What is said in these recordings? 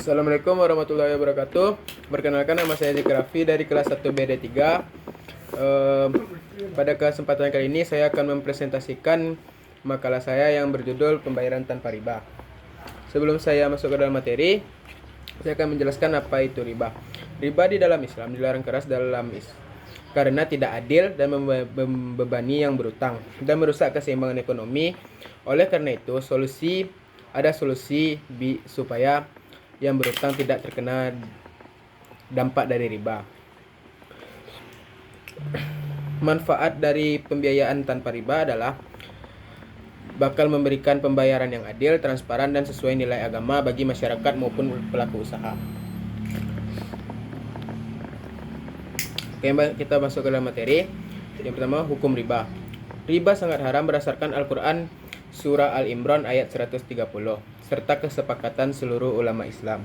Assalamualaikum warahmatullahi wabarakatuh. Perkenalkan, nama saya Zikrafi dari kelas 1 BD3. Pada kesempatan kali ini saya akan mempresentasikan makalah saya yang berjudul Pembayaran Tanpa Riba. Sebelum saya masuk ke dalam materi, saya akan menjelaskan apa itu riba. Riba di dalam Islam dilarang keras karena tidak adil dan membebani yang berutang dan merusak keseimbangan ekonomi. Oleh karena itu, ada solusi supaya yang berutang tidak terkena dampak dari riba. Manfaat dari pembiayaan tanpa riba adalah bakal memberikan pembayaran yang adil, transparan, dan sesuai nilai agama bagi masyarakat maupun pelaku usaha. Oke, kita masuk ke dalam materi. Yang pertama, hukum riba. Riba sangat haram berdasarkan Al-Quran Surah Al-Imran ayat 130 serta kesepakatan seluruh ulama Islam.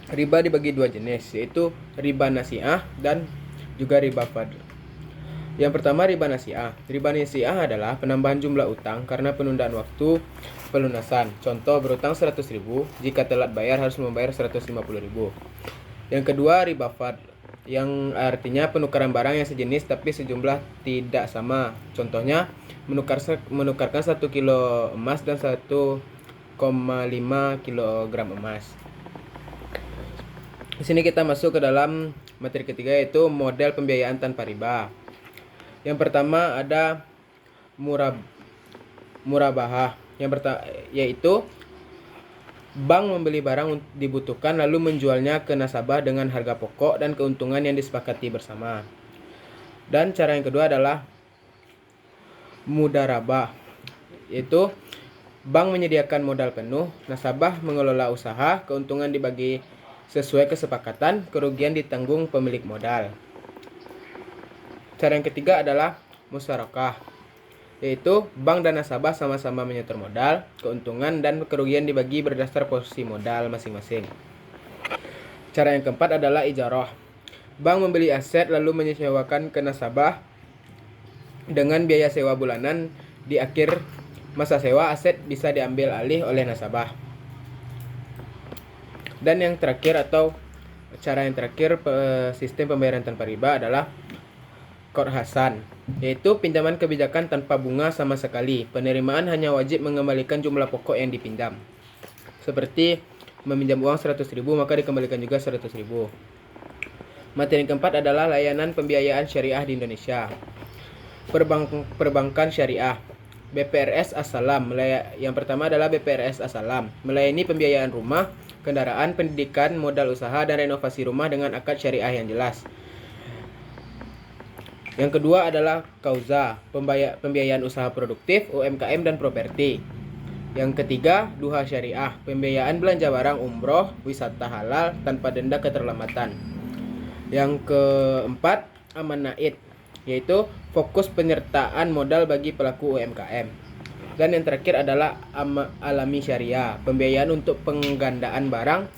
Riba dibagi dua jenis, yaitu riba nasi'ah dan juga riba fadl. Yang pertama, riba nasi'ah. Riba nasi'ah adalah penambahan jumlah utang karena penundaan waktu pelunasan. Contoh, berutang 100.000, jika telat bayar harus membayar 150.000. Yang kedua, riba fadl, yang artinya penukaran barang yang sejenis tapi sejumlah tidak sama. Contohnya, menukarkan 1 kilo emas dan 1,5 kilogram emas. Di sini kita masuk ke dalam materi ketiga, yaitu model pembiayaan tanpa riba. Yang pertama ada murabahah, yaitu bank membeli barang dibutuhkan lalu menjualnya ke nasabah dengan harga pokok dan keuntungan yang disepakati bersama. Dan cara yang kedua adalah mudarabah, yaitu bank menyediakan modal penuh, nasabah mengelola usaha, keuntungan dibagi sesuai kesepakatan, kerugian ditanggung pemilik modal. Cara yang ketiga adalah musyarakah, yaitu bank dan nasabah sama-sama menyetor modal, keuntungan dan kerugian dibagi berdasar posisi modal masing-masing. Cara yang keempat adalah ijarah. Bank membeli aset lalu menyewakan ke nasabah dengan biaya sewa bulanan. Di akhir masa sewa, aset bisa diambil alih oleh nasabah. Dan yang terakhir sistem pembayaran tanpa riba adalah Qard Hasan, yaitu pinjaman kebijakan tanpa bunga sama sekali. Penerimaan hanya wajib mengembalikan jumlah pokok yang dipinjam. Seperti meminjam uang 100.000 maka dikembalikan juga 100.000. Materi keempat adalah layanan pembiayaan syariah di Indonesia. Perbankan syariah. BPRS As-Salam. Yang pertama adalah BPRS As-Salam, melayani pembiayaan rumah, kendaraan, pendidikan, modal usaha, dan renovasi rumah dengan akad syariah yang jelas. Yang kedua adalah Kauza, pembiayaan usaha produktif, UMKM, dan properti. Yang ketiga, Duha Syariah, pembiayaan belanja barang umroh, wisata halal, tanpa denda keterlambatan. Yang keempat, Aman-Naid, yaitu fokus penyertaan modal bagi pelaku UMKM. Dan yang terakhir adalah Alami Syariah, pembiayaan untuk pengadaan barang,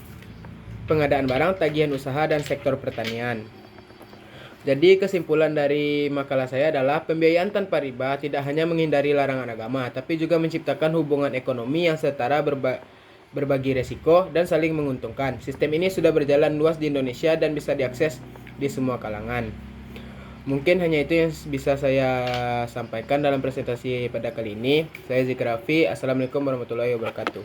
tagihan usaha, dan sektor pertanian. Jadi kesimpulan dari makalah saya adalah pembiayaan tanpa riba tidak hanya menghindari larangan agama, tapi juga menciptakan hubungan ekonomi yang setara, berbagi resiko, dan saling menguntungkan. Sistem ini sudah berjalan luas di Indonesia dan bisa diakses di semua kalangan. Mungkin hanya itu yang bisa saya sampaikan dalam presentasi pada kali ini. Saya Zikrafi. Assalamualaikum warahmatullahi wabarakatuh.